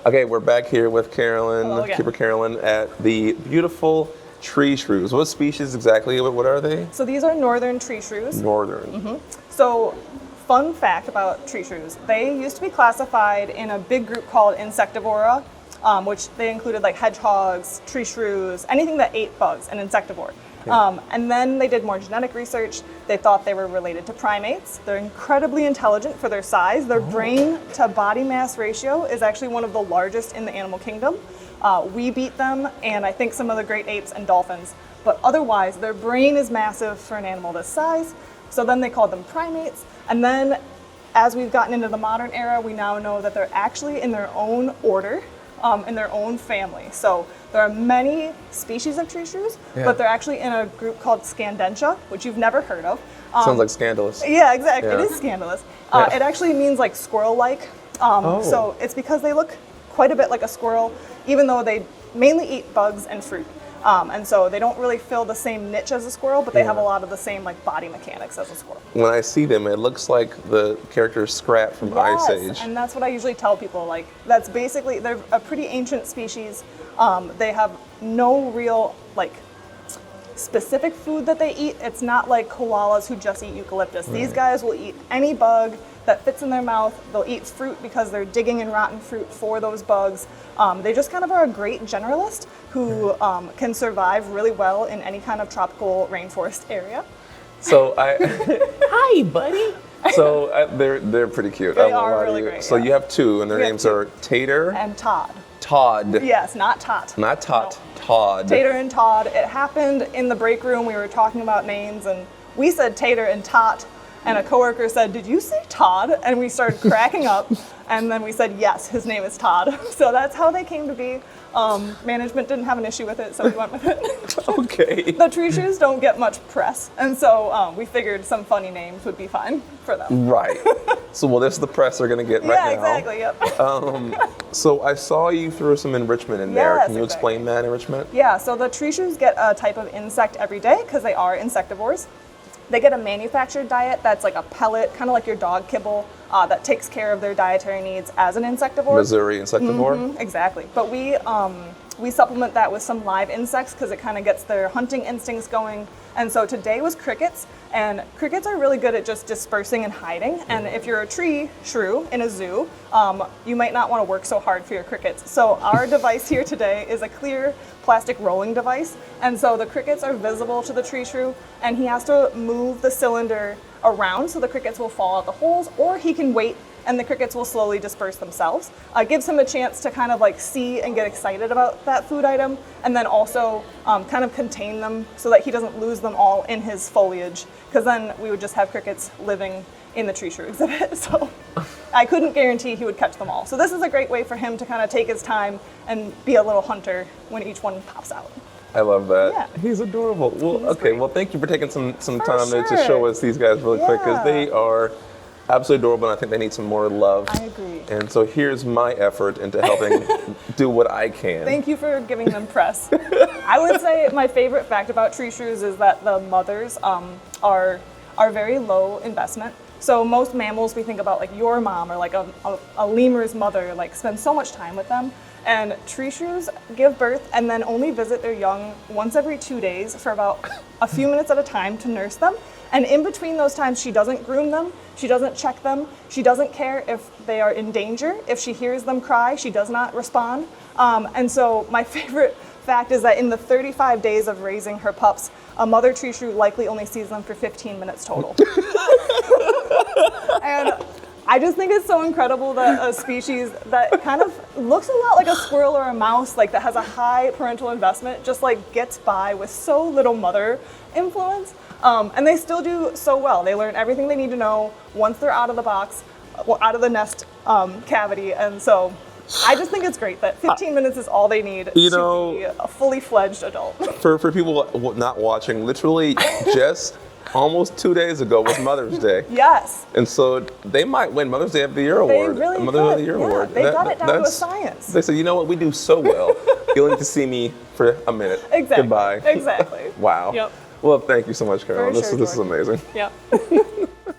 Okay, we're back here with Carolyn, Hello again. Keeper Carolyn, at the beautiful treeshrews. What species exactly? What are they? So these are northern treeshrews. Northern. So, fun fact about treeshrews, they used to be classified in a big group called Insectivora, which they included like hedgehogs, treeshrews, anything that ate bugs, an insectivore. And then they did more genetic research. They thought they were related to primates. They're incredibly intelligent for their size. Their brain to body mass ratio is actually one of the largest in the animal kingdom. We beat them, and I think some of the great apes and dolphins. But otherwise, their brain is massive for an animal this size. So then they called them primates. And then as we've gotten into the modern era, we now know that they're actually in their own order, in their own family. So there are many species of treeshrews, but they're actually in a group called Scandentia, which you've never heard of. Sounds like scandalous. Yeah, exactly. Yeah. It is scandalous. It actually means like squirrel-like. So it's because they look quite a bit like a squirrel, even though they mainly eat bugs and fruit. And so they don't really fill the same niche as a squirrel, but they have a lot of the same like body mechanics as a squirrel. When I see them, it looks like the character Scrat from Ice Age. And that's what I usually tell people. Like, that's basically, they're a pretty ancient species. They have no real like specific food that they eat. It's not like koalas who just eat eucalyptus. These guys will eat any bug that fits in their mouth. They'll eat fruit because they're digging in rotten fruit for those bugs. They just kind of are a great generalist who can survive really well in any kind of tropical rainforest area. So Hi, buddy. So they're pretty cute. They are really great. So you have two, and their We have names two. are Tater, And Todd. Todd. Yes, not Tot. Not Tot, No. Todd. Tater and Todd. It happened in the break room. We were talking about names, and we said Tater and Tot, and a coworker said, "Did you say Todd?" And we started cracking up, and then we said, "Yes, his name is Todd." So that's how they came to be. Management didn't have an issue with it, so we went with it. Okay. The treeshrews don't get much press, and so we figured some funny names would be fine for them. Right. So, well, this is the press they're going to get right now. Yeah, exactly. Yep. So I saw you threw some enrichment in there. Yes, Can you exactly. explain that enrichment? Yeah, so the treeshrews get a type of insect every day because they are insectivores. They get a manufactured diet that's like a pellet, kind of like your dog kibble, that takes care of their dietary needs as an insectivore. Missouri insectivore. Exactly. But we supplement that with some live insects because it kind of gets their hunting instincts going. And so today was crickets, and crickets are really good at just dispersing and hiding. And if you're a tree shrew in a zoo, you might not want to work so hard for your crickets. So our device here today is a clear plastic rolling device. And so the crickets are visible to the tree shrew, and he has to move the cylinder around so the crickets will fall out the holes, or he can wait and the crickets will slowly disperse themselves. Gives him a chance to kind of like see and get excited about that food item, and then also kind of contain them so that he doesn't lose them all in his foliage, because then we would just have crickets living in the tree shrew exhibit. So I couldn't guarantee he would catch them all. So this is a great way for him to kind of take his time and be a little hunter when each one pops out. I love that. Yeah. He's adorable. Well, He's okay. great. Well, thank you for taking some For time to sure. show us these guys really quick, because Yeah. they are absolutely adorable, and I think they need some more love. I agree. And so here's my effort into helping do what I can. Thank you for giving them press. I would say my favorite fact about tree shrews is that the mothers are very low investment. So most mammals we think about, like your mom or like a lemur's mother, like spend so much time with them. And tree shrews give birth and then only visit their young once every 2 days for about a few minutes at a time to nurse them. And in between those times, she doesn't groom them, she doesn't check them, she doesn't care if they are in danger. If she hears them cry, she does not respond. And so my favorite fact is that in the 35 days of raising her pups, a mother tree shrew likely only sees them for 15 minutes total. And I just think it's so incredible that a species that kind of looks a lot like a squirrel or a mouse, like that has a high parental investment, just like gets by with so little mother influence. And they still do so well. They learn everything they need to know once they're out of the box, or out of the nest cavity. And so I just think it's great that 15 minutes is all they need to be a fully fledged adult. For people not watching, literally just almost 2 days ago was Mother's Day. Yes. And so they might win Mother's Day of the Year award. They really Mother's Day of could. the Year Yeah, award. they got it down to a that's- science. They said, you know what, we do so well. You'll need to see me for a minute. Exactly. Goodbye. Exactly. Wow. Yep. Well, thank you so much, Carol. For This sure, is Jordan. amazing. Yep.